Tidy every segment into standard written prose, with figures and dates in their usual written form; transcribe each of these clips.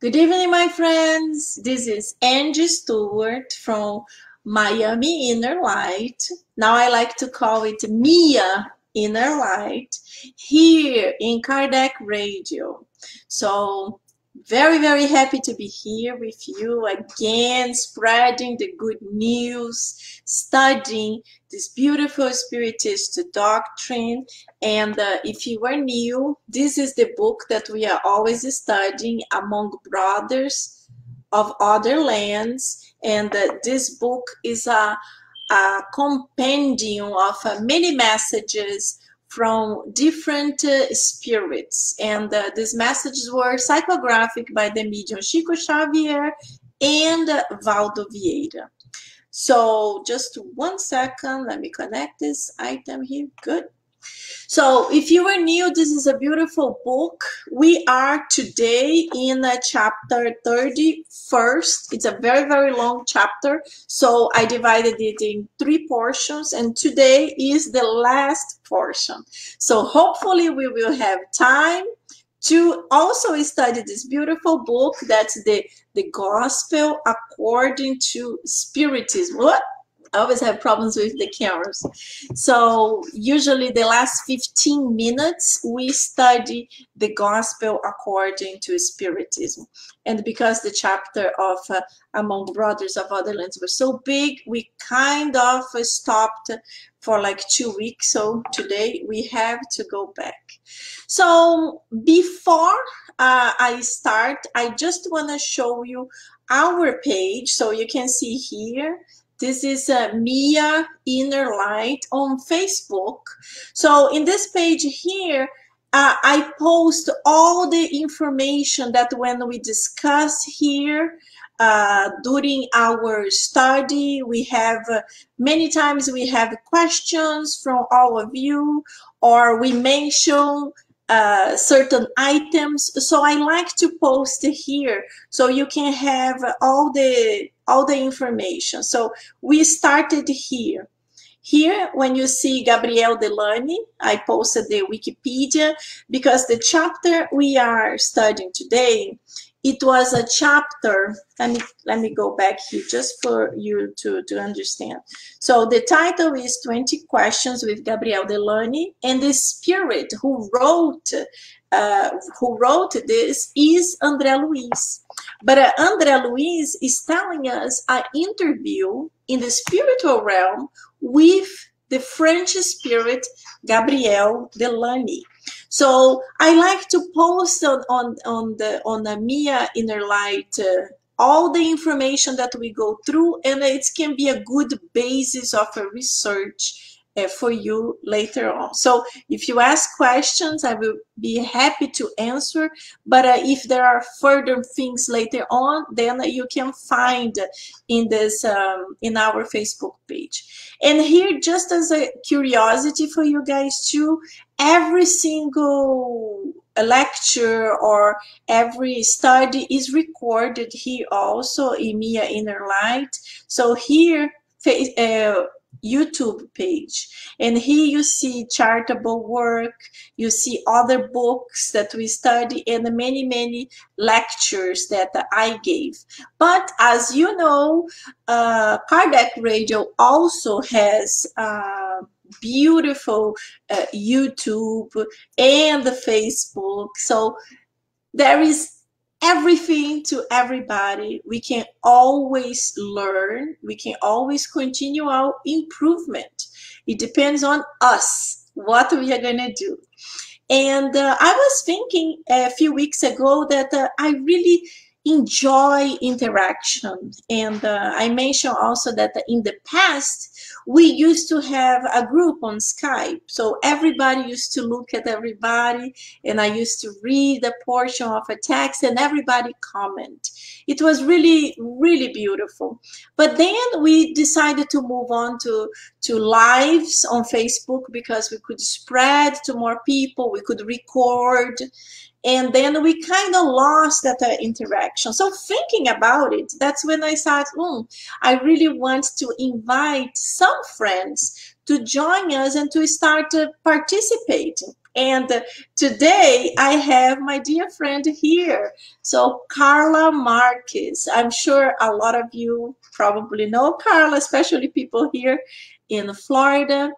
Good evening, my friends. This is Angie Stewart from Miami InnerLight. Now I like to call it Mia InnerLight here in Kardec Radio. So very, very happy to be here with you again, spreading the good news, studying this beautiful spiritist doctrine. And if you are new, this is the book that we are always studying among brothers of other lands. And this book is a compendium of many messages from different spirits. And these messages were psychographic by the medium Chico Xavier and Valdo Vieira. So just 1 second, let me connect this item here. Good. So if you are new, this is a beautiful book. We are today in chapter 31st. It's a very, very long chapter. So I divided it in 3 portions, and today is the last portion. So hopefully we will have time to also study this beautiful book. That's the Gospel According to Spiritism. What? I always have problems with the cameras. So usually the last 15 minutes, we study the Gospel According to Spiritism. And because the chapter of Among Brothers of Other Lands was so big, we kind of stopped for like 2 weeks. So today we have to go back. So before I start, I just want to show you our page. So you can see here, this is Mia InnerLight on Facebook. So in this page here, I post all the information that when we discuss here during our study, we have many times we have questions from all of you, or we mention certain items. So I like to post here so you can have all the information. So we started here. Here, when you see Gabriel Delanne, I posted the Wikipedia because the chapter we are studying today, it was a chapter. Let me go back here just for you to understand. So the title is 20 Questions with Gabriel Delanne, and the spirit who wrote this is André Luiz. But André Luiz is telling us an interview in the spiritual realm with the French spirit Gabriel Delanne. So I like to post on the Mia InnerLight all the information that we go through, and it can be a good basis of a research for you later on. So if you ask questions, I will be happy to answer. But if there are further things later on, then you can find in this in our Facebook page. And here, just as a curiosity for you guys too, every single lecture or every study is recorded here also in Mia InnerLight. So here, YouTube page, and here you see charitable work, you see other books that we study, and many lectures that I gave. But as you know, Kardec Radio also has beautiful YouTube and the Facebook. So there is everything to everybody. We can always learn. We can always continue our improvement. It depends on us, what we are going to do. And I was thinking a few weeks ago that I really enjoy interaction. And I mentioned also that in the past, we used to have a group on Skype. So everybody used to look at everybody, and I used to read a portion of a text and everybody comment. It was really, really beautiful. But then we decided to move on to lives on Facebook because we could spread to more people, we could record. And then we kind of lost that interaction. So thinking about it, that's when I thought, I really want to invite some friends to join us and to start participating. And today I have my dear friend here. So Carla Marquez. I'm sure a lot of you probably know Carla, especially people here in Florida,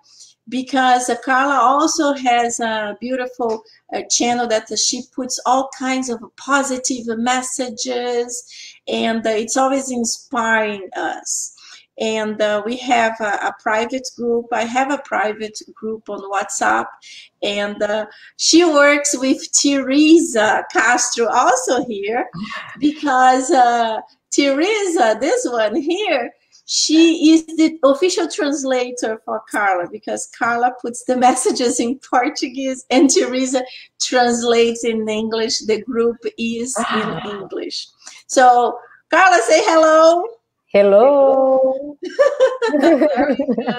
because Carla also has a beautiful channel that she puts all kinds of positive messages, and it's always inspiring us. And we have a private group. I have a private group on WhatsApp, and she works with Teresa Castro also here, because Teresa, this one here, she is the official translator for Carla, because Carla puts the messages in Portuguese and Teresa translates in English. The group is in English. So Carla, say hello. Hello. Very good.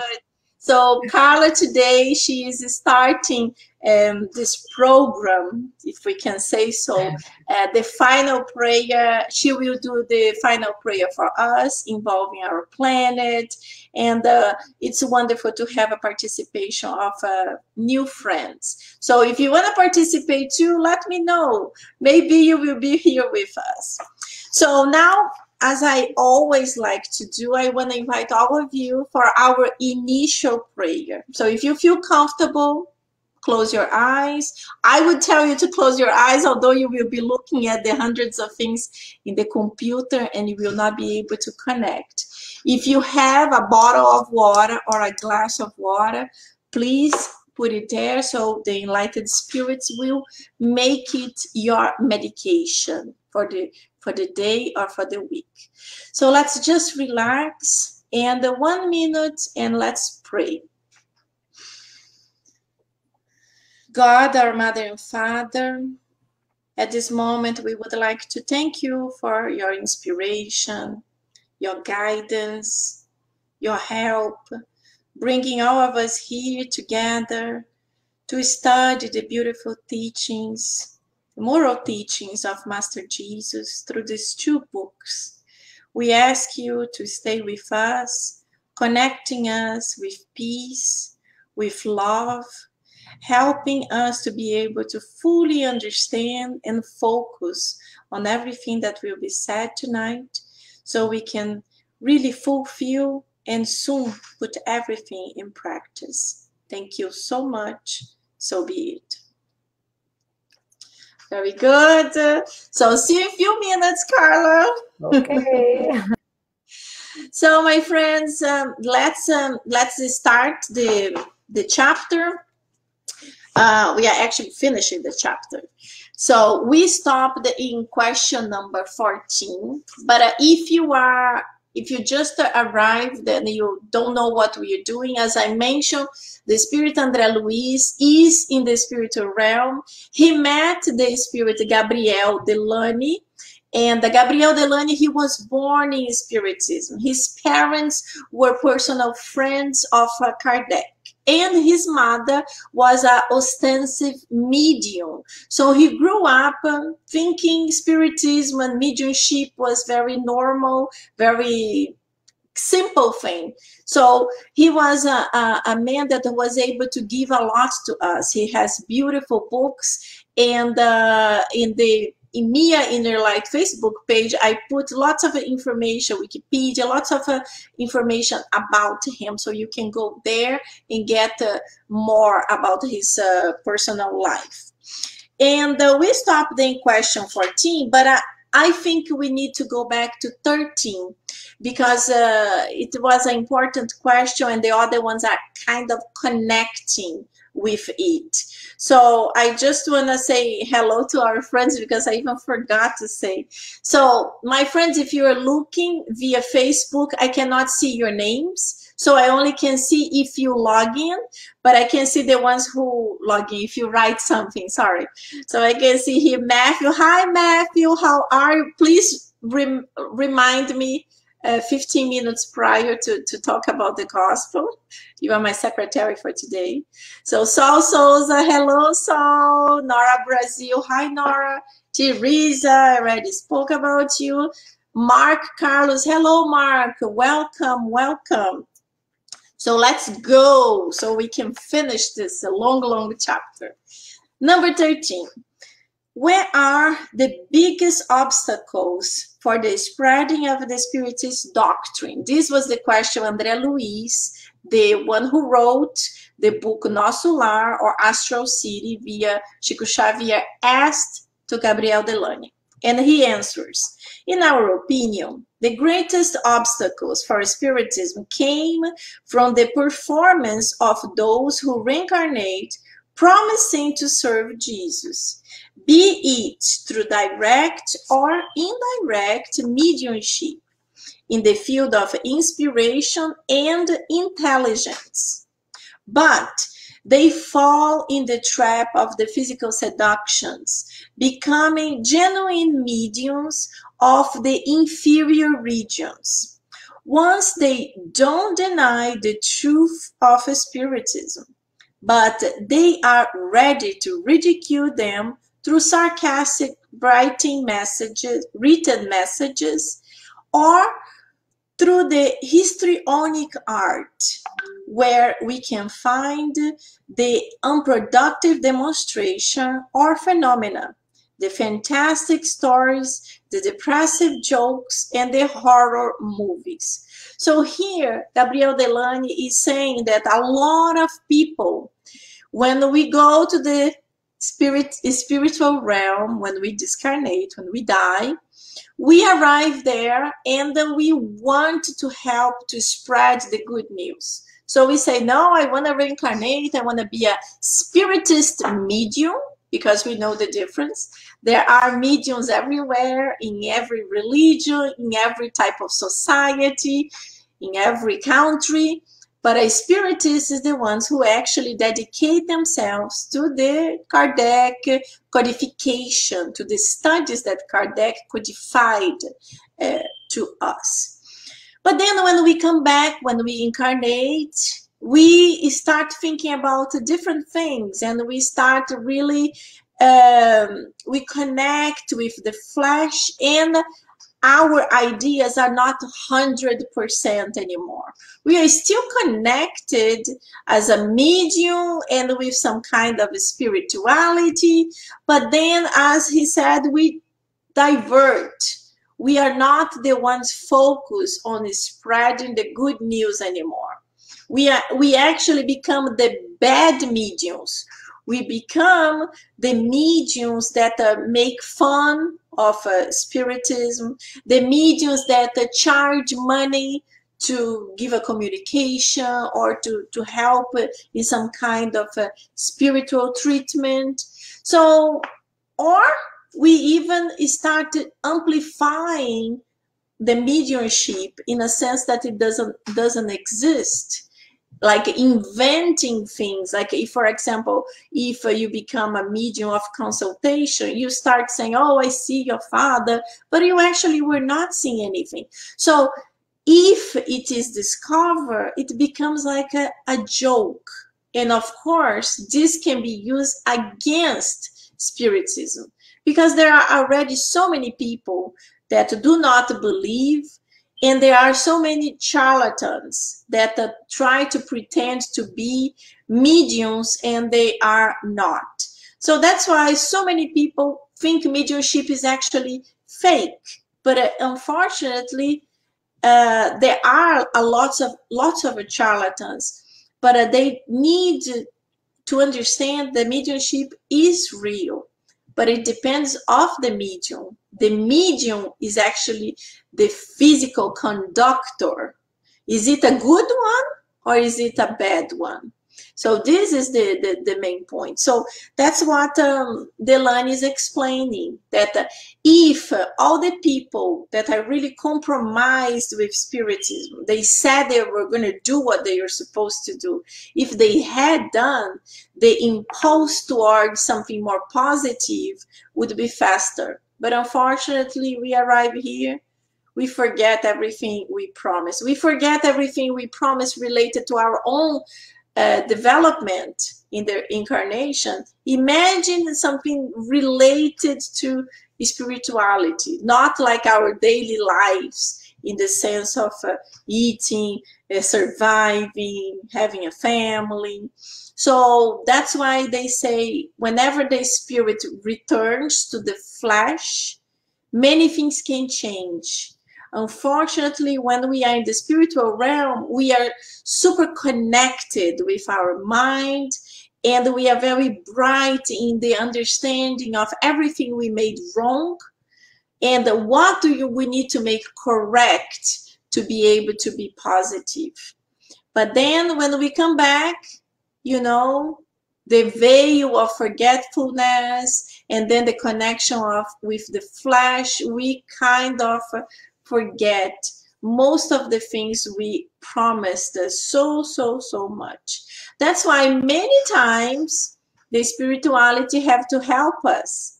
So Carla, today she is starting this program, if we can say so, the final prayer. She will do the final prayer for us involving our planet. And it's wonderful to have a participation of new friends. So if you want to participate too, let me know. Maybe you will be here with us. So now, as I always like to do, I want to invite all of you for our initial prayer. So if you feel comfortable, close your eyes. I would tell you to close your eyes, although you will be looking at the hundreds of things in the computer and you will not be able to connect. If you have a bottle of water or a glass of water, please put it there so the enlightened spirits will make it your medication for the day or for the week. So let's just relax and 1 minute and let's pray. God, our Mother and Father, at this moment we would like to thank you for your inspiration, your guidance, your help, bringing all of us here together to study the beautiful teachings, the moral teachings of Master Jesus through these 2 books. We ask you to stay with us, connecting us with peace, with love, helping us to be able to fully understand and focus on everything that will be said tonight, so we can really fulfill and soon put everything in practice. Thank you so much. So be it. Very good. So see you in a few minutes, Carla. Okay. So my friends, let's start the chapter. We are actually finishing the chapter. So we stopped in question number 14. But if you just arrived and you don't know what we are doing, as I mentioned, the Spirit André Luiz is in the spiritual realm. He met the Spirit Gabriel Delanne. And Gabriel Delanne, he was born in Spiritism. His parents were personal friends of Kardec. And his mother was an ostensive medium. So he grew up thinking Spiritism and mediumship was very normal, very simple thing. So he was a man that was able to give a lot to us. He has beautiful books, and in MIA InnerLight Facebook page, I put lots of information, Wikipedia, lots of information about him. So you can go there and get more about his personal life. And we stopped in question 14, but I think we need to go back to 13 because it was an important question and the other ones are kind of connecting with it. So I just want to say hello to our friends because I even forgot to say. So my friends, if you are looking via Facebook, I cannot see your names. So I only can see if you log in, but I can see the ones who log in if you write something, sorry. So I can see here Matthew. Hi Matthew, how are you? Please remind me 15 minutes prior to talk about the gospel. You are my secretary for today. So Saul Souza, hello Saul. Nora Brazil, hi Nora. Teresa, I already spoke about you. Mark Carlos, hello Mark, welcome, welcome. So let's go so we can finish this long chapter. Number 13. Where are the biggest obstacles for the spreading of the Spiritist doctrine? This was the question André Luiz, the one who wrote the book Nosso Lar or Astral City via Chico Xavier, asked to Gabriel Delanne. And he answers, in our opinion, the greatest obstacles for Spiritism came from the performance of those who reincarnate promising to serve Jesus, be it through direct or indirect mediumship in the field of inspiration and intelligence. But they fall in the trap of the physical seductions, becoming genuine mediums of the inferior regions. Once they don't deny the truth of Spiritism, but they are ready to ridicule them through sarcastic written messages, or through the histrionic art, where we can find the unproductive demonstration or phenomena, the fantastic stories, the depressive jokes, and the horror movies. So here, Gabriel Delanne is saying that a lot of people, when we go to the spiritual realm, when we discarnate, when we die, we arrive there and then we want to help to spread the good news. So we say, no, I want to reincarnate. I want to be a spiritist medium, because we know the difference. There are mediums everywhere, in every religion, in every type of society, in every country. But a spiritist is the ones who actually dedicate themselves to the Kardec codification, to the studies that Kardec codified to us. But then when we come back, when we incarnate, we start thinking about different things, and we start really, we connect with the flesh, and our ideas are not 100% anymore. We are still connected as a medium and with some kind of spirituality, but then, as he said, we divert. We are not the ones focused on spreading the good news anymore. We actually become the bad mediums. We become the mediums that make fun of Spiritism, the mediums that charge money to give a communication or to help in some kind of spiritual treatment. So, or we even started amplifying the mediumship in a sense that it doesn't exist. Like inventing things, like if, for example, if you become a medium of consultation, you start saying, oh, I see your father, but you actually were not seeing anything. So if it is discovered, it becomes like a joke. And of course, this can be used against Spiritism, because there are already so many people that do not believe. And there are so many charlatans that try to pretend to be mediums and they are not. So that's why so many people think mediumship is actually fake. But unfortunately, there are lots of charlatans. But they need to understand that mediumship is real. But it depends of the medium. The medium is actually the physical conductor. Is it a good one or is it a bad one? So this is the main point. So that's what Delanne is explaining, that if all the people that are really compromised with Spiritism, they said they were going to do what they were supposed to do, if they had done, the impulse towards something more positive would be faster. But unfortunately, we arrive here, we forget everything we promised. We forget everything we promised related to our own development in the incarnation. Imagine something related to spirituality, not like our daily lives. in the sense of eating, surviving, having a family. So that's why they say whenever the spirit returns to the flesh, many things can change. Unfortunately, when we are in the spiritual realm, we are super connected with our mind, and we are very bright in the understanding of everything we made wrong and what we need to make correct to be able to be positive. But then when we come back, you know, the veil of forgetfulness and then the connection with the flesh, we kind of forget most of the things we promised us so much. That's why many times the spirituality have to help us.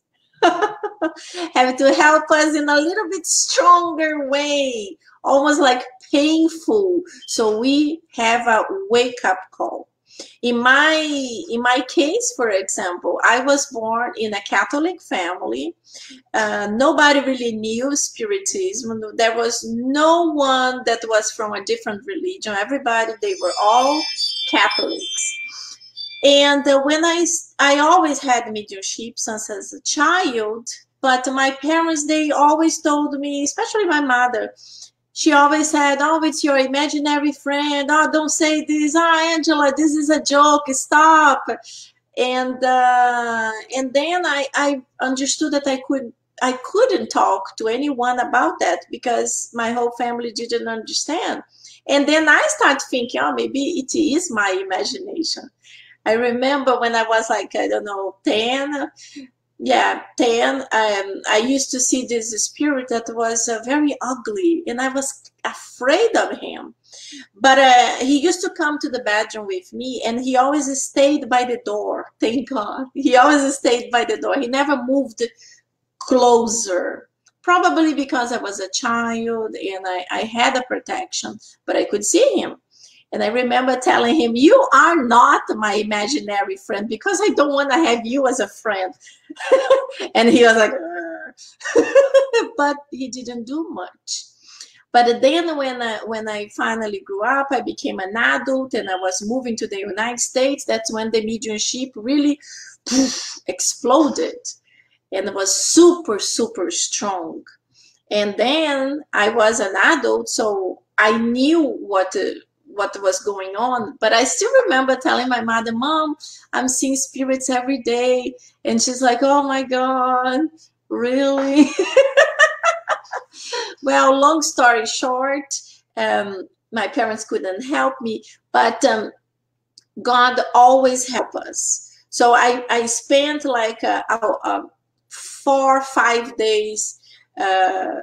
Have to help us in a little bit stronger way, almost like painful, so we have a wake-up call. In my case, for example, I was born in a Catholic family. Nobody really knew Spiritism. There was no one that was from a different religion. Everybody, they were all Catholics. And when I always had mediumship since as a child, but my parents, they always told me, especially my mother, she always said, oh, it's your imaginary friend. Oh, don't say this. Oh, Angela, this is a joke. Stop. And then I understood that I couldn't talk to anyone about that because my whole family didn't understand. And then I started thinking, oh, maybe it is my imagination. I remember when I was like, I don't know, 10. Yeah, 10. I used to see this spirit that was very ugly, and I was afraid of him. But he used to come to the bedroom with me, and he always stayed by the door. Thank God. He always stayed by the door. He never moved closer. Probably because I was a child and I had a protection, but I could see him. And I remember telling him, you are not my imaginary friend because I don't want to have you as a friend. And he was like, but he didn't do much. But then when I finally grew up, I became an adult and I was moving to the United States. That's when the mediumship really exploded and it was super strong. And then I was an adult, so I knew what was going on, but I still remember telling my mother, Mom, I'm seeing spirits every day. And she's like, oh my God, really? Well, long story short, my parents couldn't help me, but God always helped us. So I spent like 4 or 5 days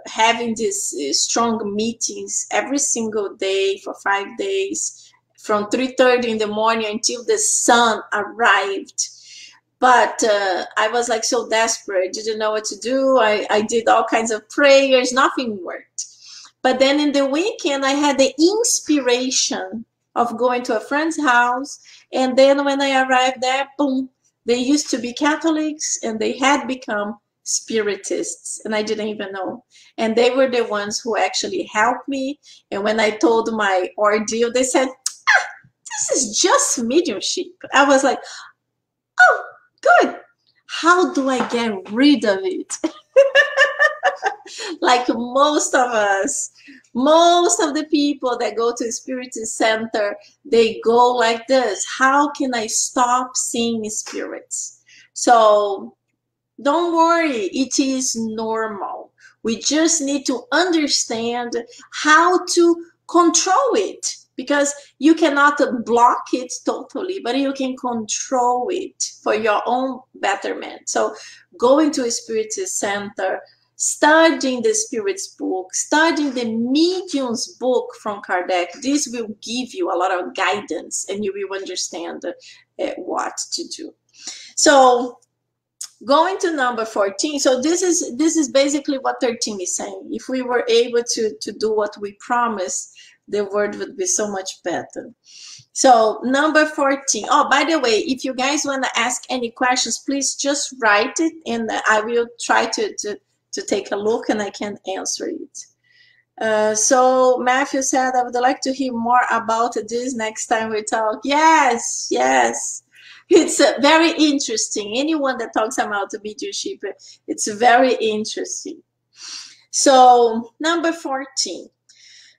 having these strong meetings every single day for 5 days, from 3:30 in the morning until the sun arrived. But I was like so desperate, didn't know what to do. I did all kinds of prayers, nothing worked. But then in the weekend, I had the inspiration of going to a friend's house. And then when I arrived there, boom, they used to be Catholics and they had become spiritists, and I didn't even know. And they were the ones who actually helped me. And when I told my ordeal, they said, this is just mediumship. I was like, oh, good. How do I get rid of it? Like most of us, most of the people that go to a spiritist center, they go like this. How can I stop seeing spirits? So don't worry, it is normal. We just need to understand how to control it, because you cannot block it totally, but you can control it for your own betterment. So going to a spiritist center, studying the spirit's book, studying the medium's book from Kardec, this will give you a lot of guidance and you will understand what to do. So going to number 14, so this is basically what 13 is saying. If we were able to do what we promised, the world would be so much better. So number 14. Oh, by the way, if you guys want to ask any questions, please just write it and I will try to take a look and I can answer it. So Matthew said, I would like to hear more about this next time we talk. Yes, yes. It's very interesting. Anyone that talks about the mediumship, it's very interesting. So number 14.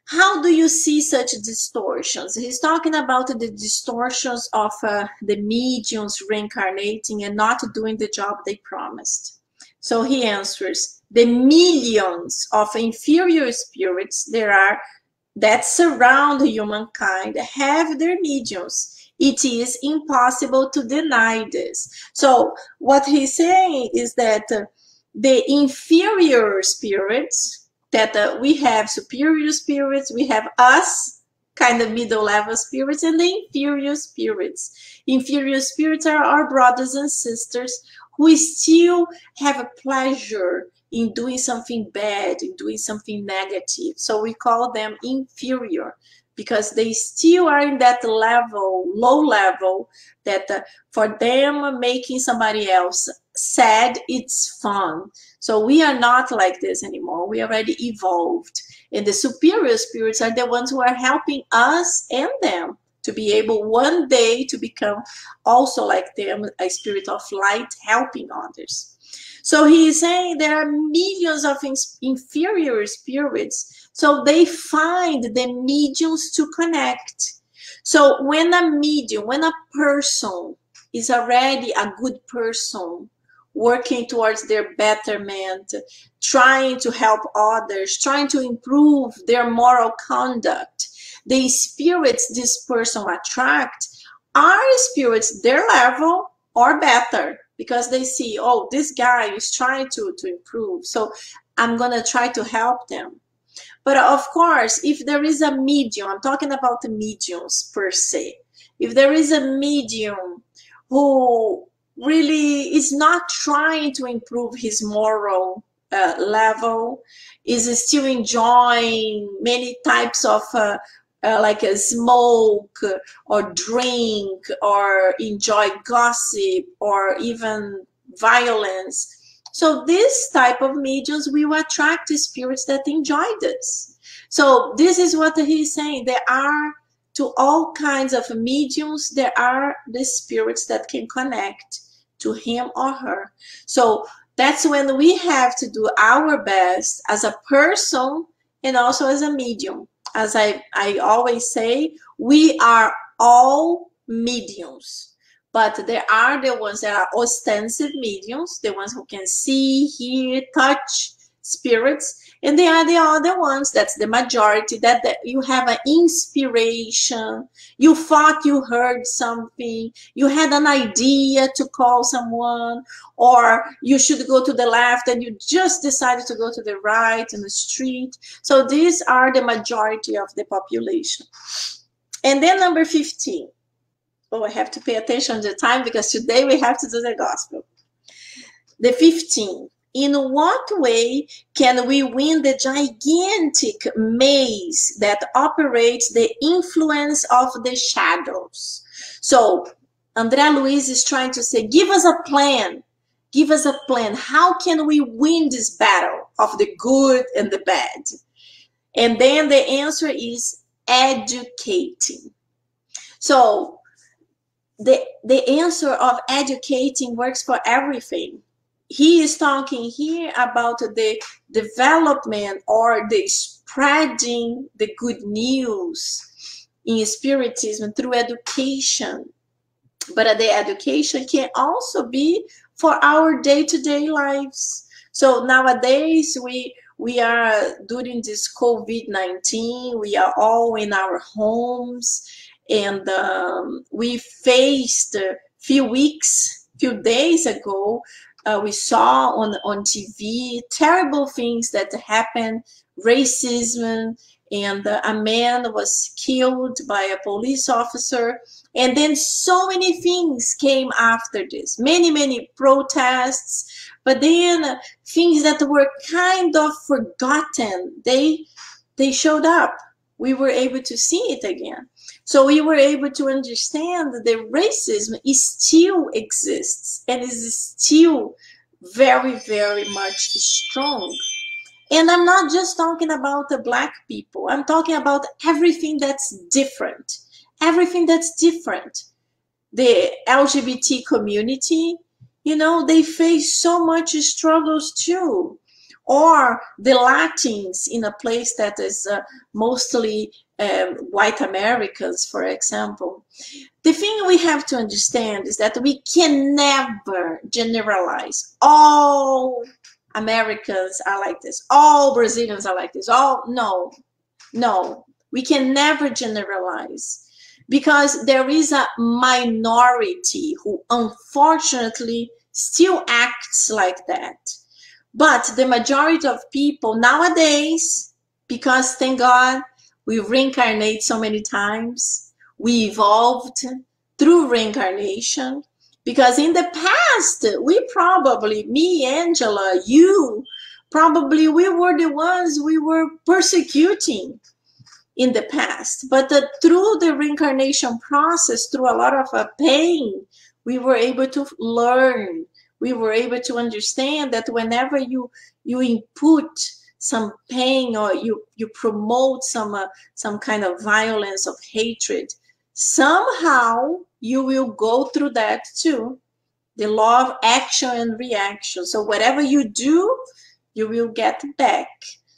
How do you see such distortions? He's talking about the distortions of the mediums reincarnating and not doing the job they promised. So he answers, the millions of inferior spirits that surround humankind have their mediums. It is impossible to deny this. So what he's saying is that the inferior spirits, that we have superior spirits, we have us, kind of middle level spirits, and the inferior spirits. Inferior spirits are our brothers and sisters who still have a pleasure in doing something bad, in doing something negative. So we call them inferior because they still are in that level, low level, that for them making somebody else sad, it's fun. So we are not like this anymore. We already evolved. And the superior spirits are the ones who are helping us and them to be able one day to become also like them, a spirit of light helping others. So he is saying there are millions of inferior spirits, so they find the mediums to connect. So when a medium, when a person is already a good person, working towards their betterment, trying to help others, trying to improve their moral conduct, the spirits this person attracts are spirits their level or better, because they see, oh, this guy is trying to improve, so I'm going to try to help them. But of course, if there is a medium, I'm talking about the mediums per se, if there is a medium who really is not trying to improve his moral level, is still enjoying many types of like a smoke or drink or enjoy gossip or even violence. So this type of mediums will attract the spirits that enjoy this. So this is what he's saying. There are, to all kinds of mediums, there are the spirits that can connect to him or her. So that's when we have to do our best as a person and also as a medium. As I always say, we are all mediums, but there are the ones that are ostensive mediums, the ones who can see, hear, touch spirits, and they are the other ones, that's the majority, that you have an inspiration, you thought you heard something, you had an idea to call someone, or you should go to the left and you just decided to go to the right in the street. So these are the majority of the population. And then number 15. Oh, I have to pay attention to the time because today we have to do the gospel. The 15. In what way can we win the gigantic maze that operates the influence of the shadows? So André Luiz is trying to say, give us a plan. Give us a plan. How can we win this battle of the good and the bad? And then the answer is educating. So the answer of educating works for everything. He is talking here about the development or the spreading the good news in Spiritism through education. But the education can also be for our day-to-day lives. So nowadays we are, during this COVID-19, we are all in our homes, and we faced a few days ago, we saw on TV terrible things that happened, racism, and a man was killed by a police officer. And then so many things came after this, many protests, but then things that were kind of forgotten, they showed up. We were able to see it again. So we were able to understand that the racism still exists and is still very much strong. And I'm not just talking about the Black people. I'm talking about everything that's different. Everything that's different. The LGBT community, you know, they face so much struggles too. Or the Latins in a place that is mostly white Americans, for example. The thing we have to understand is that we can never generalize. All Americans are like this. All Brazilians are like this. All, no, no. We can never generalize because there is a minority who unfortunately still acts like that. But the majority of people nowadays, because thank God, we reincarnate so many times, we evolved through reincarnation. Because in the past, we probably, me, Angela, you, probably we were the ones we were persecuting in the past. But through the reincarnation process, through a lot of pain, we were able to learn. We were able to understand that whenever you input some pain or you promote some kind of violence of hatred, somehow you will go through that too. The law of action and reaction. So whatever you do, you will get back.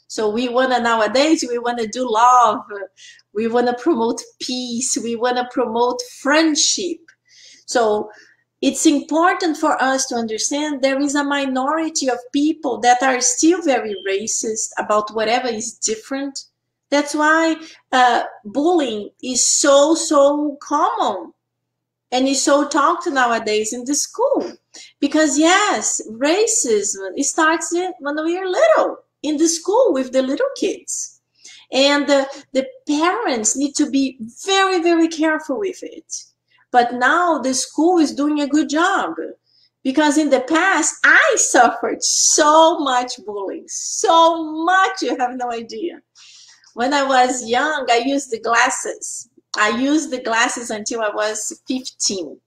So we want to nowadays, we want to do love. We want to promote peace. We want to promote friendship. So it's important for us to understand there is a minority of people that are still very racist about whatever is different. That's why bullying is so common and is so talked nowadays in the school. Because yes, racism, it starts when we are little, in the school with the little kids. And the parents need to be very careful with it. But now the school is doing a good job. Because in the past, I suffered so much bullying. So much, you have no idea. When I was young, I used the glasses. I used the glasses until I was 15.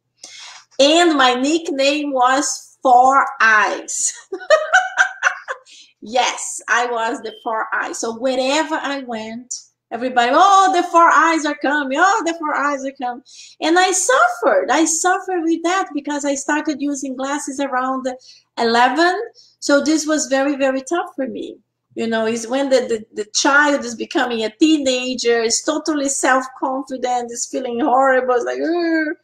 And my nickname was Four Eyes. Yes, I was the Four Eyes. So wherever I went, everybody, oh, the four eyes are coming. Oh, the four eyes are coming. And I suffered. I suffered with that because I started using glasses around 11. So this was very tough for me. You know, is when the child is becoming a teenager, is totally self-confident, is feeling horrible, it's like, ugh,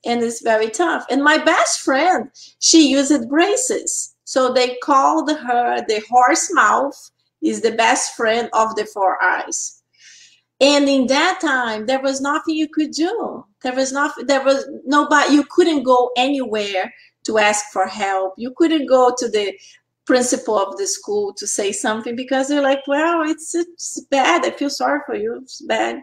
and it's very tough. And my best friend, she used braces. So they called her the horse mouth, is the best friend of the four eyes. And in that time, there was nothing you could do. There was nobody, you couldn't go anywhere to ask for help. You couldn't go to the principal of the school to say something because they're like, well, it's bad. I feel sorry for you. It's bad.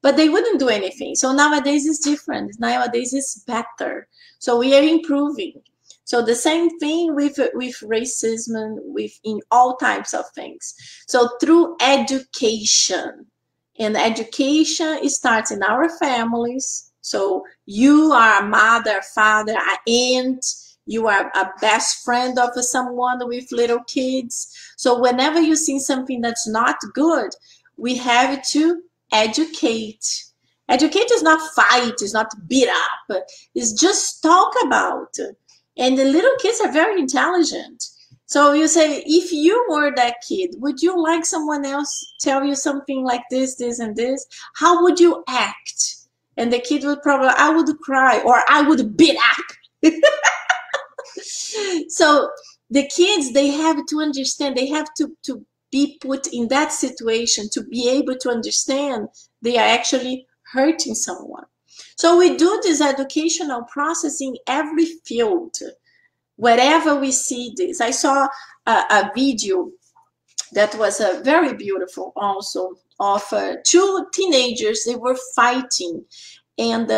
But they wouldn't do anything. So nowadays it's different. Nowadays it's better. So we are improving. So the same thing with racism, in all types of things. So through education, and education, it starts in our families. So you are a mother, father, an aunt, you are a best friend of someone with little kids. So whenever you see something that's not good, we have to educate. Educate is not fight, is not beat up, it's just talk about. And the little kids are very intelligent. So you say, if you were that kid, would you like someone else tell you something like this, this, and this? How would you act? And the kid would probably, I would cry, or I would beat up. So the kids, they have to understand, they have to be put in that situation to be able to understand they are actually hurting someone. So we do this educational process in every field. Wherever we see this, I saw a video that was very beautiful also of two teenagers. They were fighting, and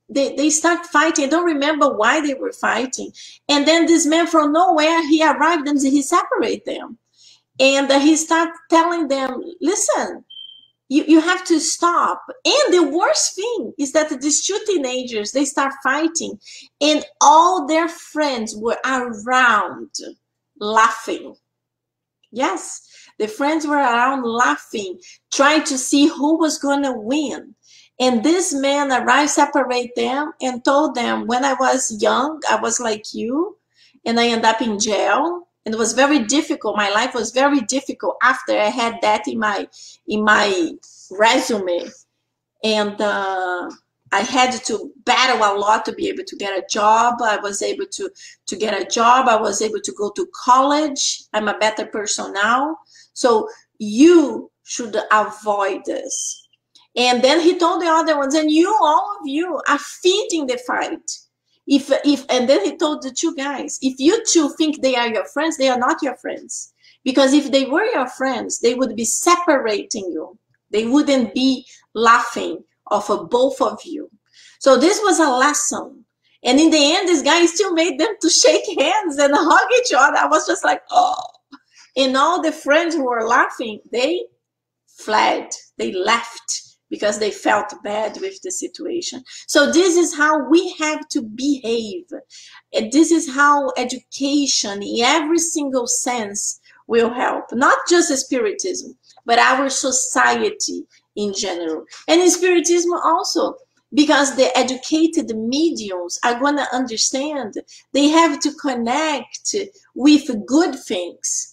they start fighting. I don't remember why they were fighting. And then this man from nowhere, he arrived and he separated them. And he started telling them, listen, you have to stop. And the worst thing is that these two teenagers, they start fighting and all their friends were around laughing. Yes, the friends were around laughing, trying to see who was going to win. And this man arrived, separate them, and told them, when I was young, I was like you, and I ended up in jail. And it was very difficult. My life was very difficult after I had that in my resume. And I had to battle a lot to be able to get a job. I was able to get a job. I was able to go to college. I'm a better person now. So you should avoid this. And then he told the other ones, and you, all of you, are feeding the fight. And then he told the two guys, if you two think they are your friends, they are not your friends. Because if they were your friends, they would be separating you. They wouldn't be laughing of both of you. So this was a lesson. And in the end, this guy still made them to shake hands and hug each other. I was just like, oh. And all the friends who were laughing, they fled. They left because they felt bad with the situation. So this is how we have to behave. And this is how education in every single sense will help. Not just Spiritism, but our society in general. And in Spiritism also, because the educated mediums are going to understand they have to connect with good things.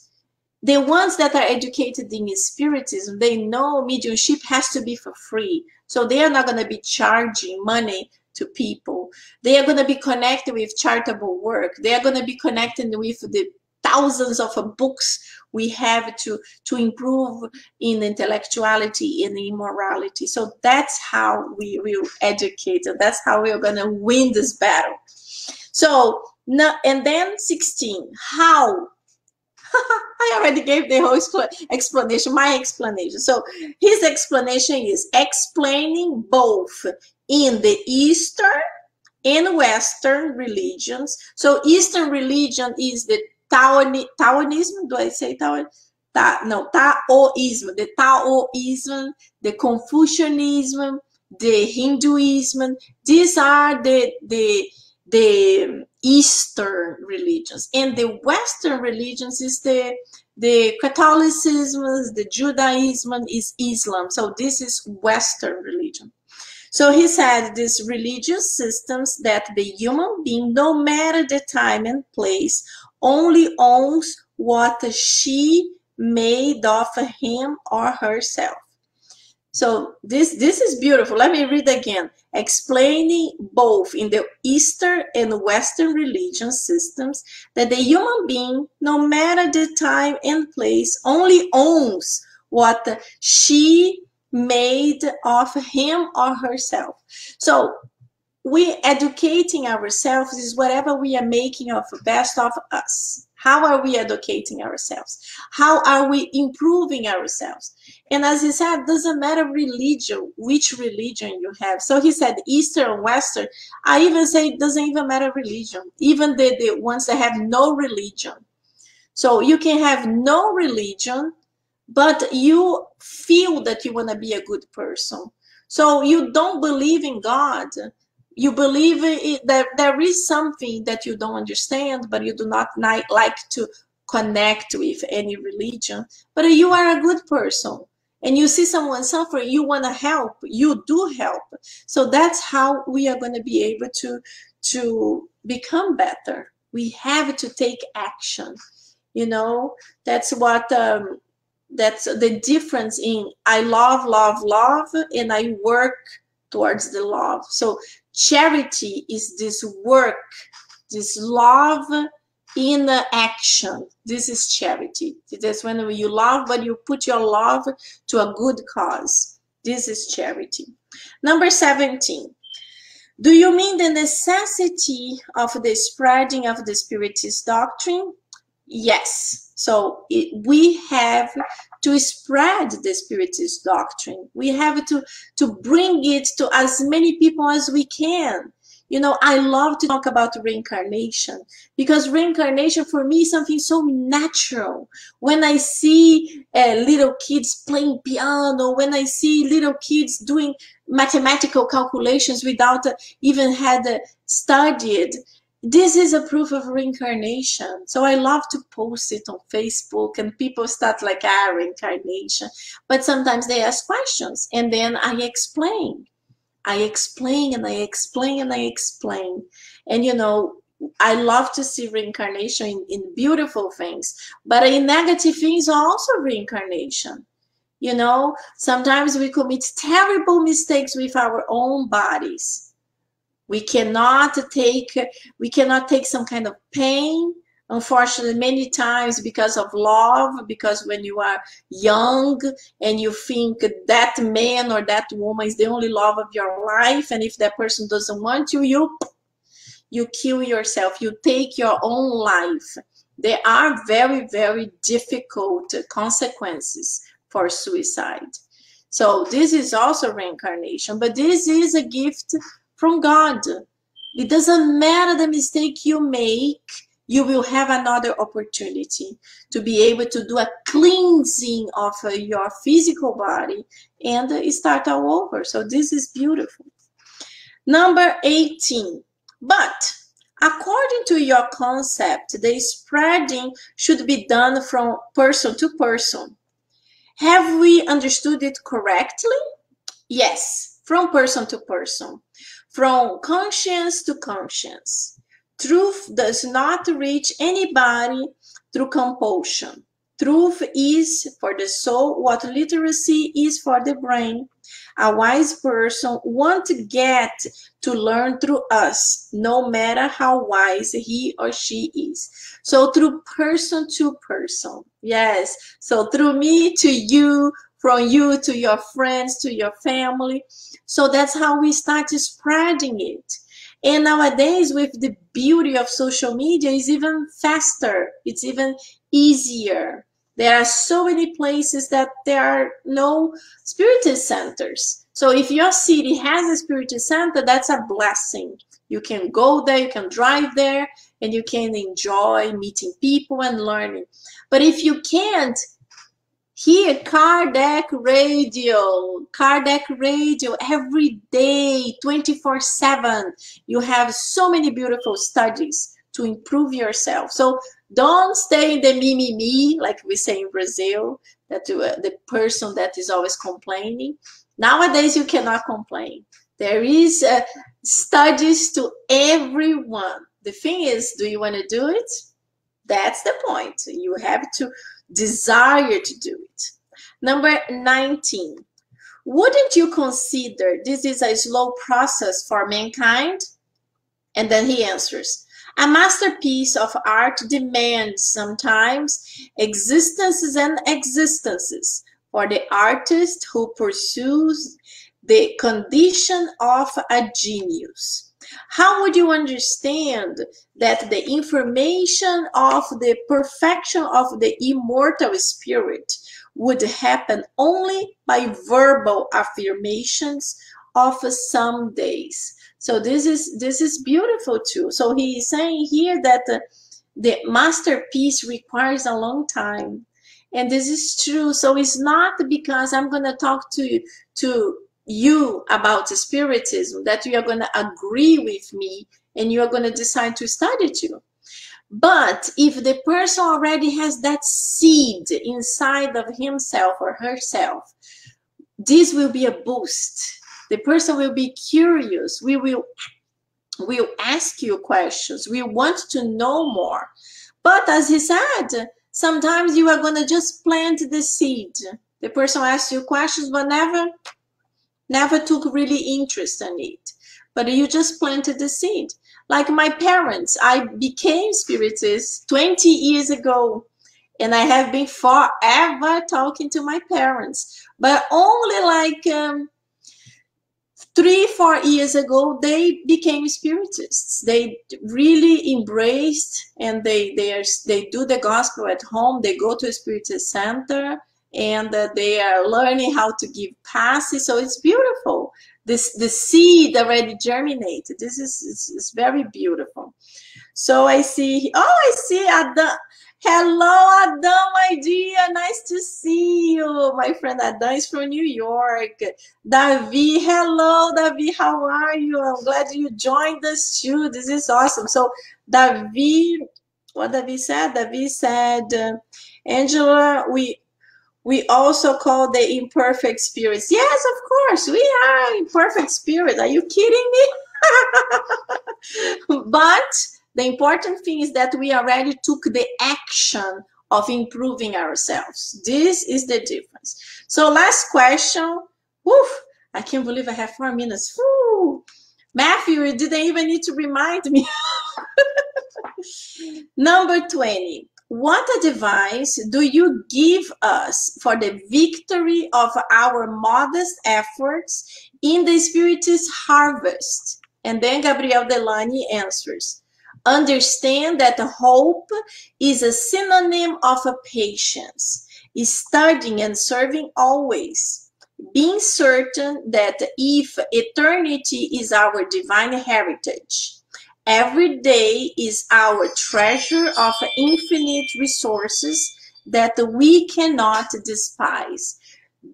The ones that are educated in Spiritism, they know mediumship has to be for free. So they are not going to be charging money to people. They are going to be connected with charitable work. They are going to be connected with the thousands of books we have to improve in intellectuality and immorality. So that's how we will educate, and that's how we are going to win this battle. So now, and then 16, how? I already gave the whole explanation, my explanation. So his explanation is explaining both in the Eastern and Western religions. So Eastern religion is the Taoism. Do I say Taoism? No, Taoism. The Taoism, the Confucianism, the Hinduism. These are the Eastern religions. And the Western religions is the Catholicism, the Judaism, is Islam. So this is Western religion. So he said these religious systems that the human being, no matter the time and place, only owns what she made of him or herself. So this is beautiful. Let me read again. Explaining both in the Eastern and Western religion systems that the human being, no matter the time and place, only owns what she made of him or herself. So we educating ourselves is whatever we are making of the best of us. How are we educating ourselves? How are we improving ourselves? And as he said, doesn't matter religion, which religion you have. So he said Eastern, Western. I even say it doesn't even matter religion, even the ones that have no religion. So you can have no religion, but you feel that you want to be a good person. So you don't believe in God. You believe that there is something that you don't understand, but you do not like to connect with any religion. But you are a good person. And you see someone suffering, you want to help. You do help. So that's how we are going to be able to become better. We have to take action. You know, that's what... that's the difference in I love, and I work towards the love. So charity is this work, this love in action. This is charity. That's when you love, but you put your love to a good cause. This is charity. Number 17. Do you mean the necessity of the spreading of the Spiritist doctrine? Yes. So we have to spread the Spiritist doctrine. We have to bring it to as many people as we can. You know, I love to talk about reincarnation because reincarnation for me is something so natural. When I see little kids playing piano, when I see little kids doing mathematical calculations without even had studied, This is a proof of reincarnation. So I love to post it on Facebook, and people start like, reincarnation. But sometimes they ask questions, and then I explain. I explain and I explain and I explain. And you know, I love to see reincarnation in beautiful things, but in negative things also reincarnation. You know, sometimes we commit terrible mistakes with our own bodies. We cannot take some kind of pain, unfortunately, many times because of love, because when you are young and you think that man or that woman is the only love of your life, and if that person doesn't want you, you kill yourself, you take your own life. There are very, very difficult consequences for suicide. So this is also reincarnation, but this is a gift from God. It doesn't matter the mistake you make, you will have another opportunity to be able to do a cleansing of your physical body and start all over. So this is beautiful. Number 18. But according to your concept, the spreading should be done from person to person. Have we understood it correctly? Yes, from person to person, from conscience to conscience. Truth does not reach anybody through compulsion. Truth is for the soul what literacy is for the brain. A wise person won't get to learn through us, no matter how wise he or she is. So through person to person. Yes. So through me to you, from you to your friends, to your family. So that's how we start spreading it. And nowadays, with the beauty of social media, it's even faster. It's even easier. There are so many places that there are no spiritist centers. So if your city has a spiritist center, that's a blessing. You can go there, you can drive there, and you can enjoy meeting people and learning. But if you can't, here, Kardec Radio every day, 24/7. You have so many beautiful studies to improve yourself. So don't stay in the me, like we say in Brazil, that the person that is always complaining. Nowadays, you cannot complain. There is studies to everyone. The thing is, do you want to do it? That's the point. You have to desire to do it. Number 19. Wouldn't you consider this is a slow process for mankind? And then he answers, a masterpiece of art demands sometimes existences and existences for the artist who pursues the condition of a genius. How would you understand that the information of the perfection of the immortal spirit would happen only by verbal affirmations of some days? So this is beautiful too. So he is saying here that the masterpiece requires a long time, and this is true. So it's not because I'm going to talk to you about spiritism that you are going to agree with me and you are going to decide to study too. But if the person already has that seed inside of himself or herself, this will be a boost. The person will be curious. We will ask you questions. We want to know more. But as he said, sometimes you are going to just plant the seed. The person asks you questions, but never took really interest in it. But you just planted the seed. Like my parents, I became spiritist 20 years ago. And I have been forever talking to my parents. But only like 3-4 years ago, they became spiritists. They really embraced, and they do the gospel at home. They go to a spiritist center, and they are learning how to give passes. So it's beautiful. The seed already germinated. This is very beautiful. So I see Adam. Hello, Adam, my dear. Nice to see you. my friend Adam is from New York. Davi, hello, Davi, how are you? I'm glad you joined us too. This is awesome. So, Davi, what Davi said, Angela, we also call the imperfect spirits. Yes, of course, we are imperfect spirits. Are you kidding me? But the important thing is that we already took the action of improving ourselves. This is the difference. So last question. Woof, I can't believe I have 4 minutes. Woo. Matthew, you didn't even need to remind me. Number 20. What advice do you give us for the victory of our modest efforts in the Spiritist harvest? And then Gabriel Delanne answers, understand that hope is a synonym of patience, studying and serving always, being certain that if eternity is our divine heritage, every day is our treasure of infinite resources that we cannot despise.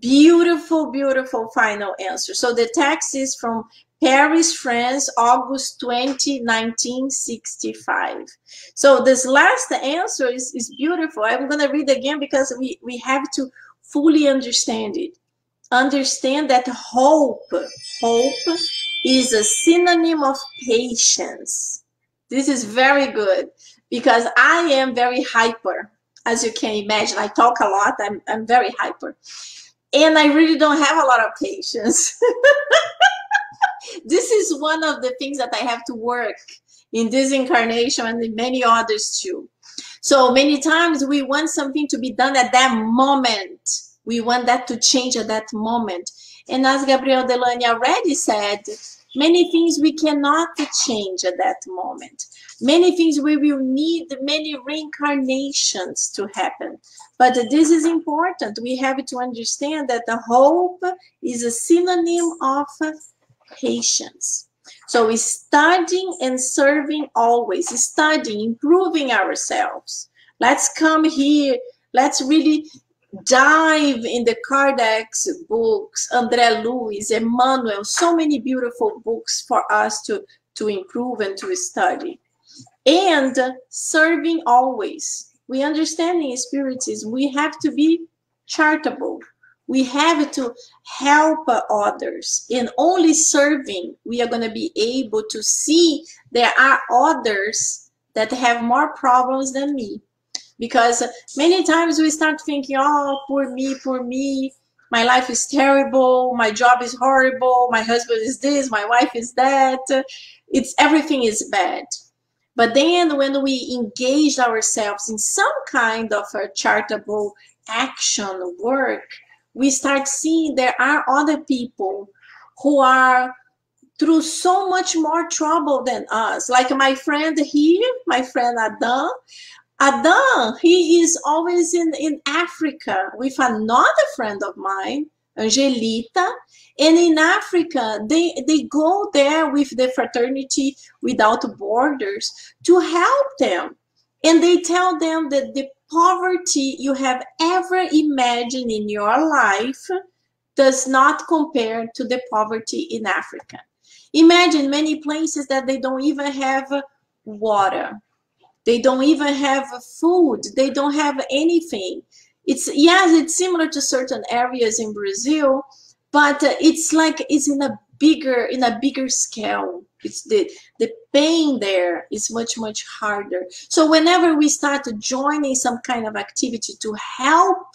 Beautiful, beautiful final answer. So the text is from Paris, France, August 20, 1965. So this last answer is beautiful. I'm going to read again because we have to fully understand it. Understand that hope is a synonym of patience. This is very good because I am very hyper. As you can imagine, I talk a lot. I'm very hyper. And I really don't have a lot of patience. This is one of the things that I have to work in this incarnation and in many others too. So many times we want something to be done at that moment. We want that to change at that moment. And as Gabriel Delanne already said, many things we cannot change at that moment. Many things we will need many reincarnations to happen. But this is important. We have to understand that the hope is a synonym of patience. So studying and serving always, studying, improving ourselves. Let's come here. Let's really dive in the Kardec's books, André Luiz, Emmanuel, so many beautiful books for us to improve and to study. And serving always. We understand in Spiritism, we have to be charitable. We have to help others. In only serving, we are going to be able to see there are others that have more problems than me. Because many times we start thinking, oh, poor me, my life is terrible, my job is horrible, my husband is this, my wife is that, everything is bad. But then when we engage ourselves in some kind of a charitable action work, we start seeing there are other people who are through so much more trouble than us. Like my friend here, my friend Adam. Adam, he is always in Africa with another friend of mine, Angelita. And in Africa, they go there with the Fraternity Without Borders to help them. And they tell them that the poverty you have ever imagined in your life does not compare to the poverty in Africa. Imagine many places that they don't even have water. They don't even have food. They don't have anything. It's similar to certain areas in Brazil, but it's in a bigger scale. It's the pain there is much harder. So whenever we start joining some kind of activity to help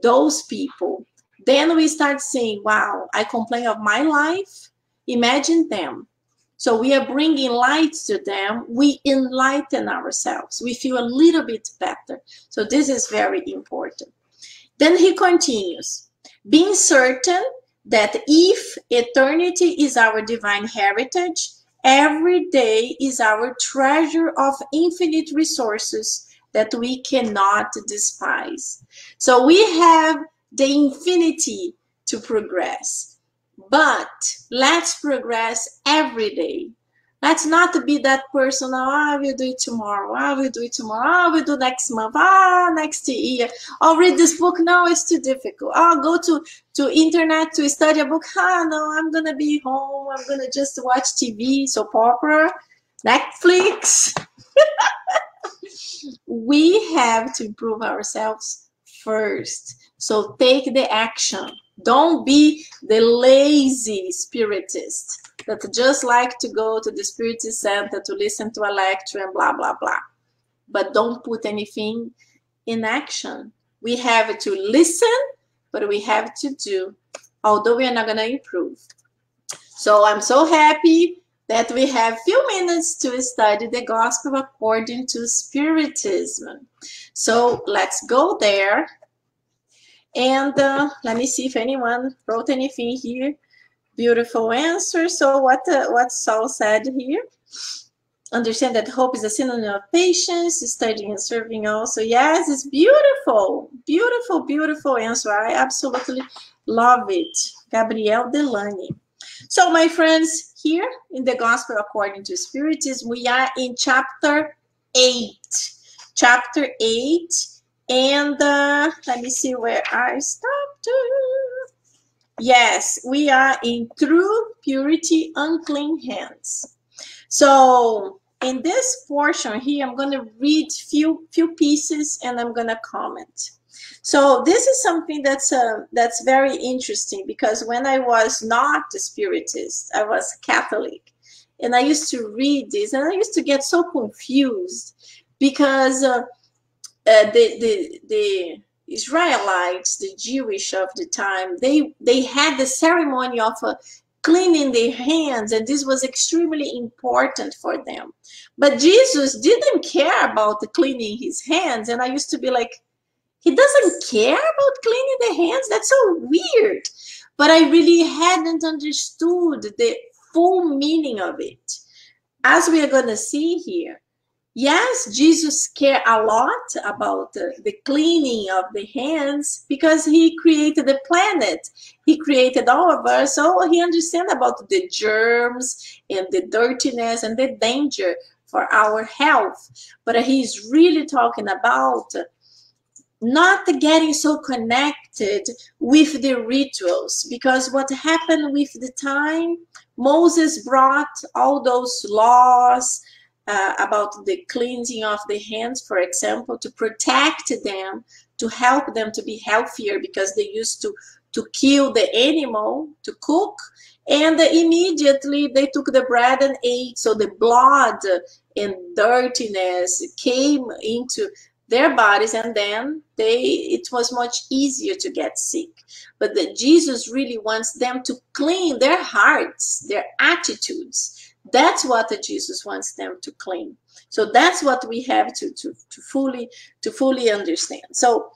those people, then we start saying, wow, I complain of my life. Imagine them. So we are bringing light to them. We enlighten ourselves. We feel a little bit better. So this is very important. Then he continues, being certain that if eternity is our divine heritage, every day is our treasure of infinite resources that we cannot despise. So we have the infinity to progress. But let's progress every day. Let's not be that person. Oh, I will do it tomorrow. I will do it tomorrow. I will do next month. Next year. I'll read this book. No, it's too difficult. I'll go to internet to study a book. No, I'm going to be home. I'm going to just watch TV, soap opera, Netflix. We have to improve ourselves first. So take the action. Don't be the lazy spiritist that just like to go to the spiritist center to listen to a lecture and blah, blah, blah. But don't put anything in action. We have to listen, but we have to do, although we are not going to improve. So I'm so happy that we have few minutes to study the gospel according to Spiritism. So let's go there. And let me see if anyone wrote anything here. Beautiful answer. So what Saul said here. Understand that hope is a synonym of patience, studying and serving also. Yes, it's beautiful. Beautiful, beautiful answer. I absolutely love it. Gabriel Delanne. So my friends, here in the Gospel according to Spiritism, we are in chapter 8. Chapter 8. And let me see where I stopped. Yes, we are in true purity, unclean hands. So in this portion here, I'm going to read few pieces and I'm going to comment. So this is something that's very interesting, because when I was not a spiritist, I was Catholic, and I used to read this and I used to get so confused, because the Israelites, the Jewish of the time, they had the ceremony of cleaning their hands, and this was extremely important for them. But Jesus didn't care about cleaning his hands, and I used to be like, he doesn't care about cleaning the hands? That's so weird. But I really hadn't understood the full meaning of it. As we are going to see here, yes, Jesus cared a lot about the cleaning of the hands, because he created the planet. He created all of us, so he understands about the germs and the dirtiness and the danger for our health. But he's really talking about not getting so connected with the rituals, because what happened with the time, Moses brought all those laws about the cleansing of the hands, for example, to protect them, to help them to be healthier, because they used to kill the animal to cook, and immediately they took the bread and ate. So the blood and dirtiness came into their bodies, and then it was much easier to get sick. But Jesus really wants them to clean their hearts, their attitudes. That's what Jesus wants them to clean. So that's what we have to fully understand. So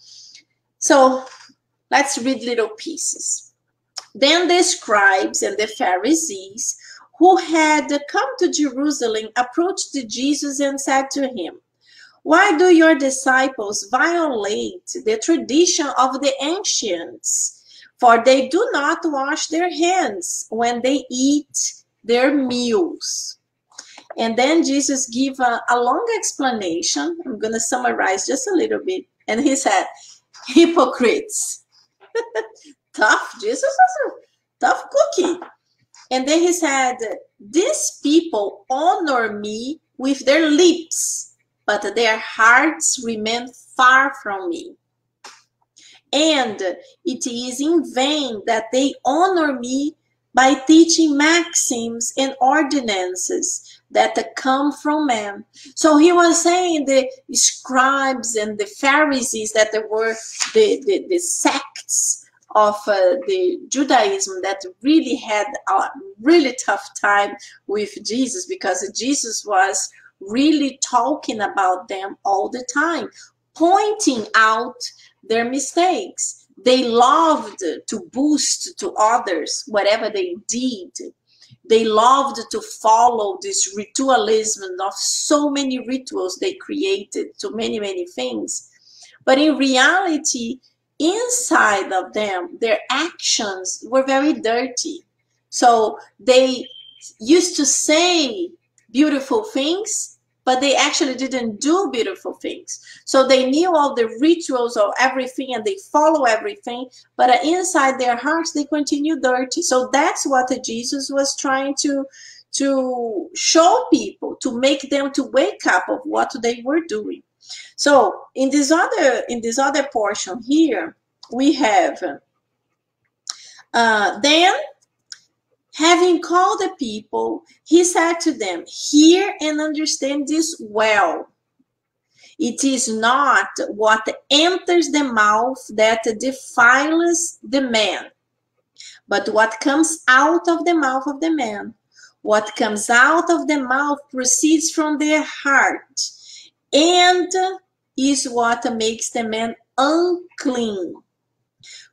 let's read little pieces. Then the scribes and the Pharisees who had come to Jerusalem approached Jesus and said to him, "Why do your disciples violate the tradition of the ancients? For they do not wash their hands when they eat their meals." And then Jesus gave a long explanation. I'm going to summarize just a little bit. And he said, "Hypocrites." Tough. Jesus was a tough cookie. And then he said, "These people honor me with their lips, but their hearts remain far from me. And it is in vain that they honor me by teaching maxims and ordinances that come from man." So he was saying the scribes and the Pharisees, that there were the sects of the Judaism that really had a really tough time with Jesus, because Jesus was really talking about them all the time, pointing out their mistakes. They loved to boast to others whatever they did. They loved to follow this ritualism of so many rituals they created, so many things. But in reality, inside of them, their actions were very dirty. So they used to say beautiful things, but they actually didn't do beautiful things. So they knew all the rituals of everything and they follow everything, but inside their hearts they continue dirty. So that's what Jesus was trying to show people, to make them to wake up of what they were doing. So in this other portion here, we have then, having called the people, he said to them, hear and understand this well. It is not what enters the mouth that defiles the man, but what comes out of the mouth of the man. What comes out of the mouth proceeds from the heart, and is what makes the man unclean.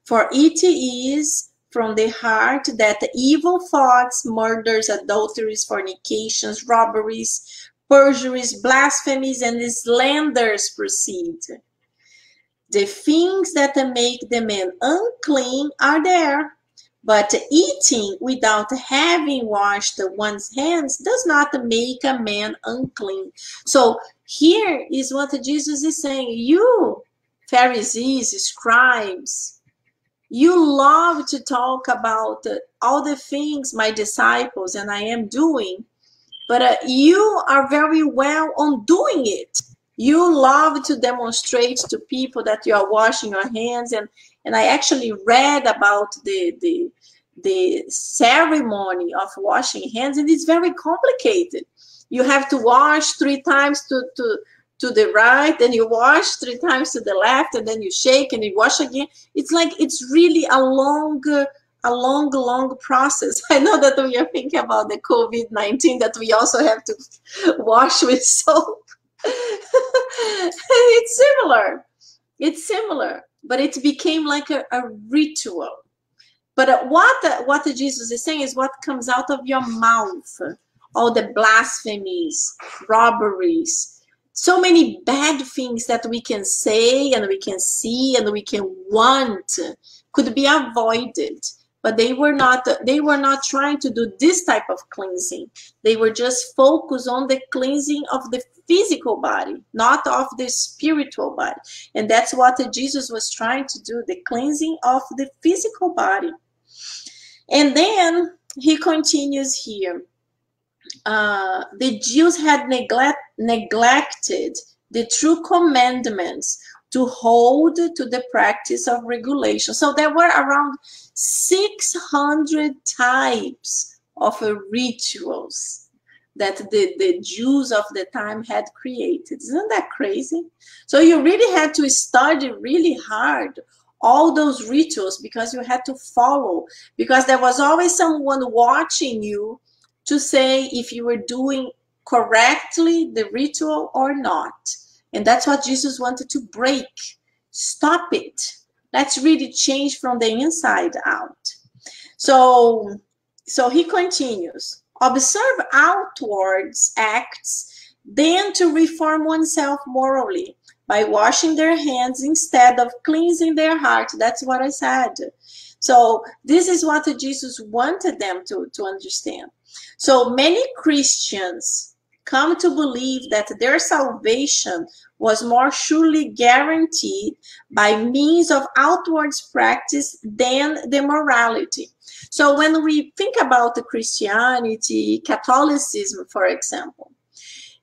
For it is from the heart that evil thoughts, murders, adulteries, fornications, robberies, perjuries, blasphemies, and slanders proceed. The things that make the man unclean are there, but eating without having washed one's hands does not make a man unclean. So here is what Jesus is saying. You, Pharisees, scribes, you love to talk about all the things my disciples and I am doing, but you are very well on doing it. You love to demonstrate to people that you are washing your hands, and I actually read about the ceremony of washing hands, and it's very complicated. You have to wash 3 times to the right, then you wash 3 times to the left, and then you shake and you wash again. It's like, it's really a long process. I know that we are thinking about the COVID-19, that we also have to wash with soap. It's similar, but it became like a ritual. But what Jesus is saying is what comes out of your mouth, all the blasphemies, robberies, so many bad things that we can say and we can see and we can want could be avoided. But they were not trying to do this type of cleansing. They were just focused on the cleansing of the physical body, not of the spiritual body. And that's what Jesus was trying to do, the cleansing of the physical body. And then he continues here. The Jews had neglected the true commandments to hold to the practice of regulation. So there were around 600 types of rituals that the Jews of the time had created. Isn't that crazy? So you really had to study really hard all those rituals, because you had to follow, because there was always someone watching you to say if you were doing correctly the ritual or not. And that's what Jesus wanted to break. Stop it. Let's really change from the inside out. So he continues. Observe outwards acts, then to reform oneself morally by washing their hands instead of cleansing their heart. That's what I said. So this is what Jesus wanted them to understand. So many Christians come to believe that their salvation was more surely guaranteed by means of outwards practice than the morality. So when we think about the Christianity, Catholicism, for example,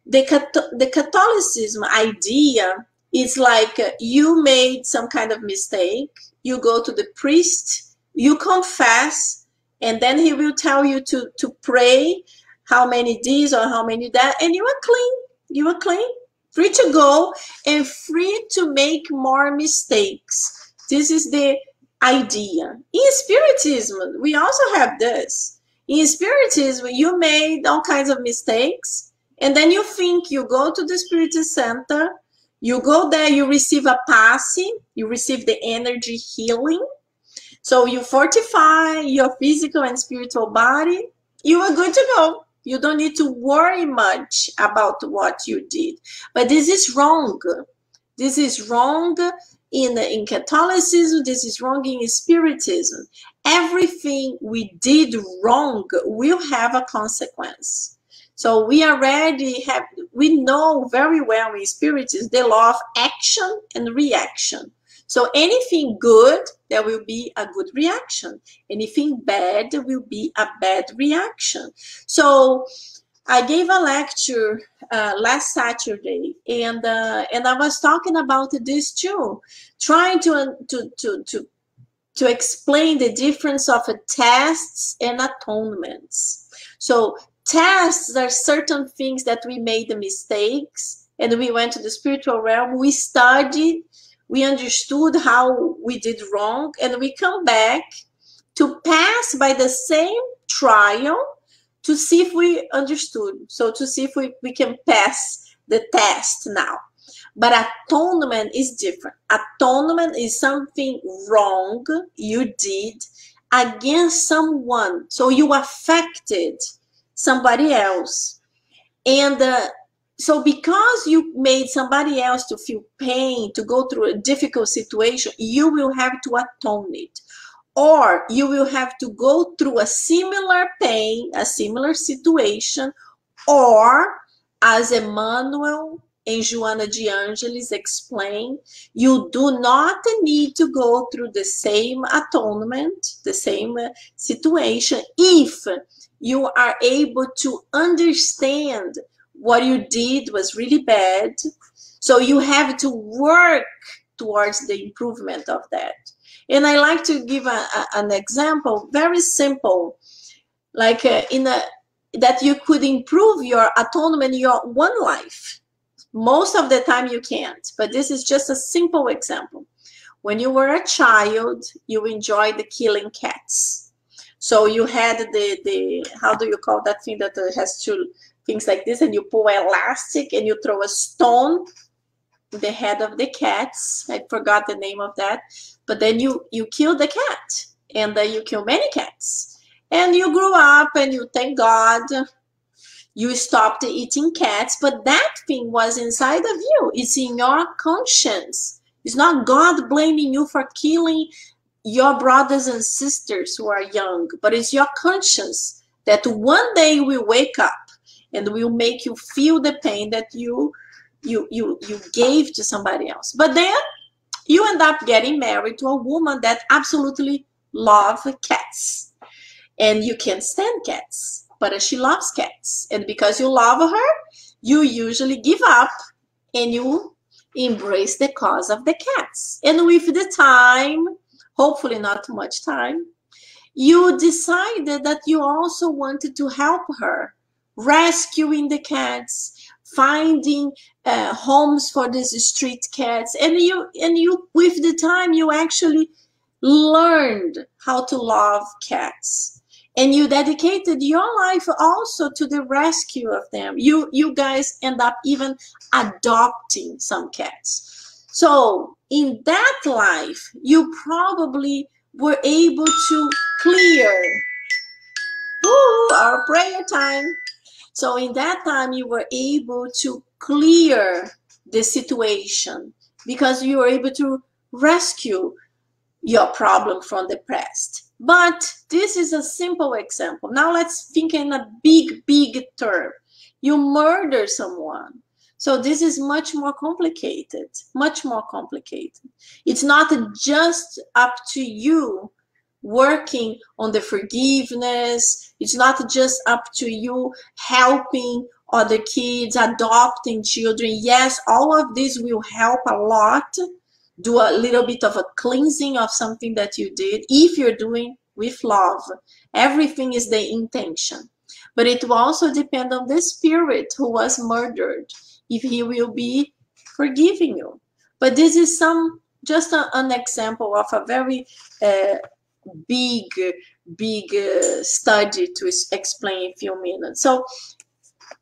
the Catholicism idea is like you made some kind of mistake, you go to the priest, you confess, and then he will tell you to pray how many this or how many that, and you are clean. You are clean, free to go and free to make more mistakes. This is the idea. In Spiritism, we also have this. In Spiritism, you made all kinds of mistakes, and then you think you go to the Spiritist Center, you go there, you receive a passing, you receive the energy healing. So you fortify your physical and spiritual body, you are good to go. You don't need to worry much about what you did. But this is wrong. This is wrong in Catholicism. This is wrong in Spiritism. Everything we did wrong will have a consequence. So we know very well in Spiritism the law of action and reaction. So anything good, there will be a good reaction. Anything bad, there will be a bad reaction. So I gave a lecture last Saturday, and I was talking about this too, trying to explain the difference of tests and atonements. So tests are certain things that we made the mistakes, and we went to the spiritual realm, we studied, we understood how we did wrong, and we come back to pass by the same trial to see if we understood. So to see if we can pass the test now. But atonement is different. Atonement is something wrong you did against someone. So you affected somebody else. And so because you made somebody else to feel pain, to go through a difficult situation, you will have to atone it. Or you will have to go through a similar pain, a similar situation, or as Emmanuel and Joana de Angelis explain, you do not need to go through the same atonement, the same situation, if you are able to understand what you did was really bad. So you have to work towards the improvement of that. And I like to give an example, very simple, like that you could improve your atonement in your one life. Most of the time you can't, but this is just a simple example. When you were a child, you enjoyed the killing cats. So you had the how do you call that thing that has two things like this, and you pull elastic and you throw a stone in the head of the cats. I forgot the name of that. But then you kill the cat, and then you kill many cats. And you grew up and you thank God you stopped eating cats, but that thing was inside of you. It's in your conscience. It's not God blaming you for killing your brothers and sisters who are young, but it's your conscience that one day will wake up and will make you feel the pain that you gave to somebody else. But then you end up getting married to a woman that absolutely loves cats. And you can't stand cats, but she loves cats. And because you love her, you usually give up and you embrace the cause of the cats. And with the time, hopefully not much time, you decided that you also wanted to help her, rescuing the cats, finding homes for these street cats. And you with the time, you actually learned how to love cats. And you dedicated your life also to the rescue of them. You guys end up even adopting some cats. So in that life, you probably were able to clear our prayer time. So in that time, you were able to clear the situation because you were able to rescue your problem from the past. But this is a simple example. Now let's think in a big term. You murder someone. So this is much more complicated, much more complicated. It's not just up to you working on the forgiveness. It's not just up to you helping other kids, adopting children. Yes, all of this will help a lot. Do a little bit of a cleansing of something that you did if you're doing with love. Everything is the intention. But it will also depend on the spirit who was murdered, if he will be forgiving you. But this is just an example of a very big study to explain in a few minutes. So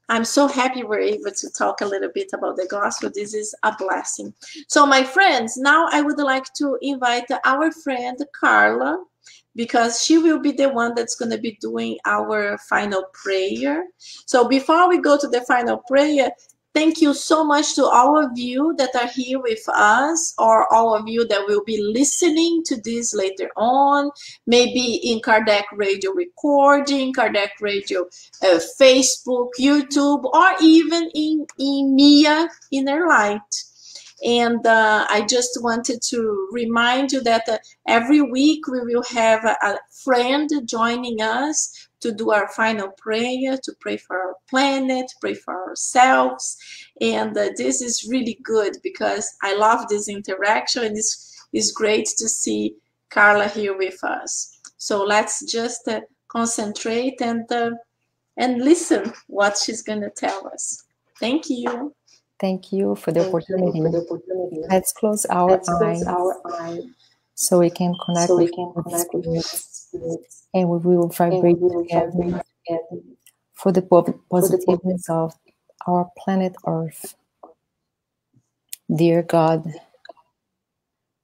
I'm so happy we're able to talk a little bit about the gospel. This is a blessing. So my friends, now I would like to invite our friend Carla, because she will be the one that's going to be doing our final prayer. So before we go to the final prayer, thank you so much to all of you that are here with us, or all of you that will be listening to this later on, maybe in Kardec Radio recording, Kardec Radio Facebook, YouTube, or even in MIA InnerLight. And I just wanted to remind you that every week we will have a friend joining us to do our final prayer, to pray for our planet, pray for ourselves. And this is really good because I love this interaction, and it's great to see Carla here with us. So let's just concentrate and listen what she's going to tell us. Thank you. Thank you for the opportunity. Let's close our eyes so we can connect with the Spirit, and we will vibrate together for the positiveness of our planet Earth. Dear God,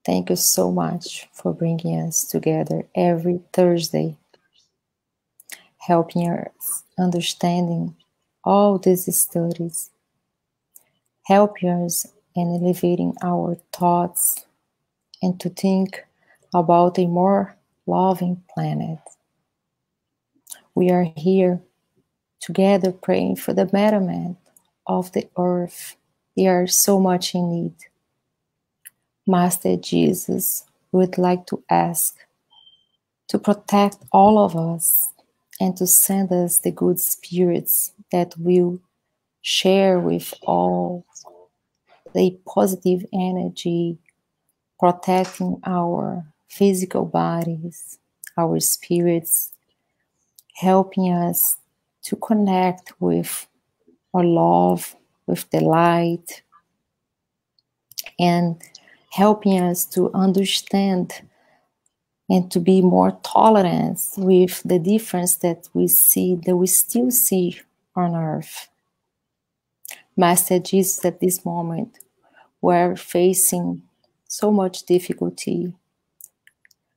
thank you so much for bringing us together every Thursday, helping us understanding all these studies, helping us in elevating our thoughts and to think about a more loving planet. We are here together praying for the betterment of the earth. They are so much in need. Master Jesus would like to ask to protect all of us and to send us the good spirits that will share with all the positive energy, protecting our physical bodies, our spirits, helping us to connect with our love, with the light, and helping us to understand and to be more tolerant with the difference that we see, that we still see on earth. Master Jesus, at this moment, we're facing so much difficulty.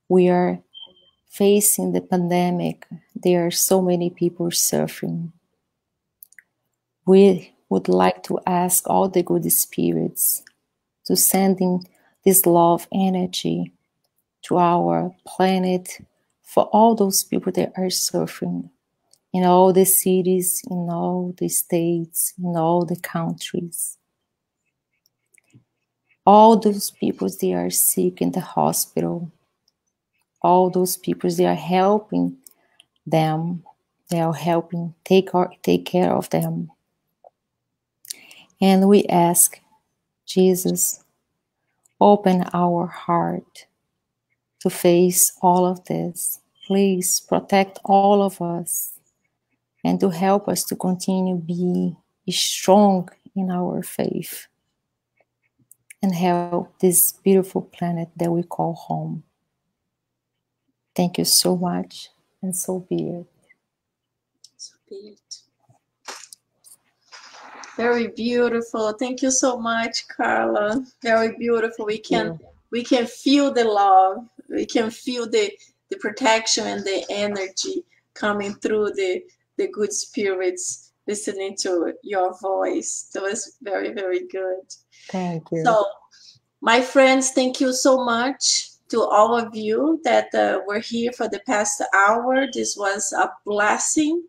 We are facing the pandemic. There are so many people suffering. We would like to ask all the good spirits to send in this love energy to our planet for all those people that are suffering in all the cities, in all the states, in all the countries. All those people, they are sick in the hospital. All those people, they are helping them. They are helping take care of them. And we ask, Jesus, open our heart to face all of this. Please protect all of us and to help us to continue being strong in our faith and help this beautiful planet that we call home. Thank you so much, and so be it. So be it. Very beautiful. Thank you so much, Carla. Very beautiful. We can feel the love. We can feel the protection and the energy coming through the good spirits listening to your voice. That was very, very good. Thank you. So, my friends, thank you so much to all of you that were here for the past hour. This was a blessing.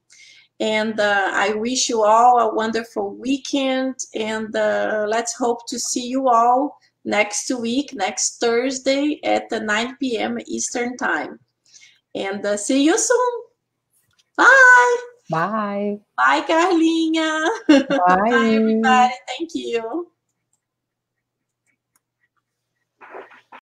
And I wish you all a wonderful weekend. And let's hope to see you all next week, next Thursday at 9 p.m. Eastern Time. And see you soon. Bye. Bye. Bye, Carlinha. Bye. Bye, everybody. Thank you.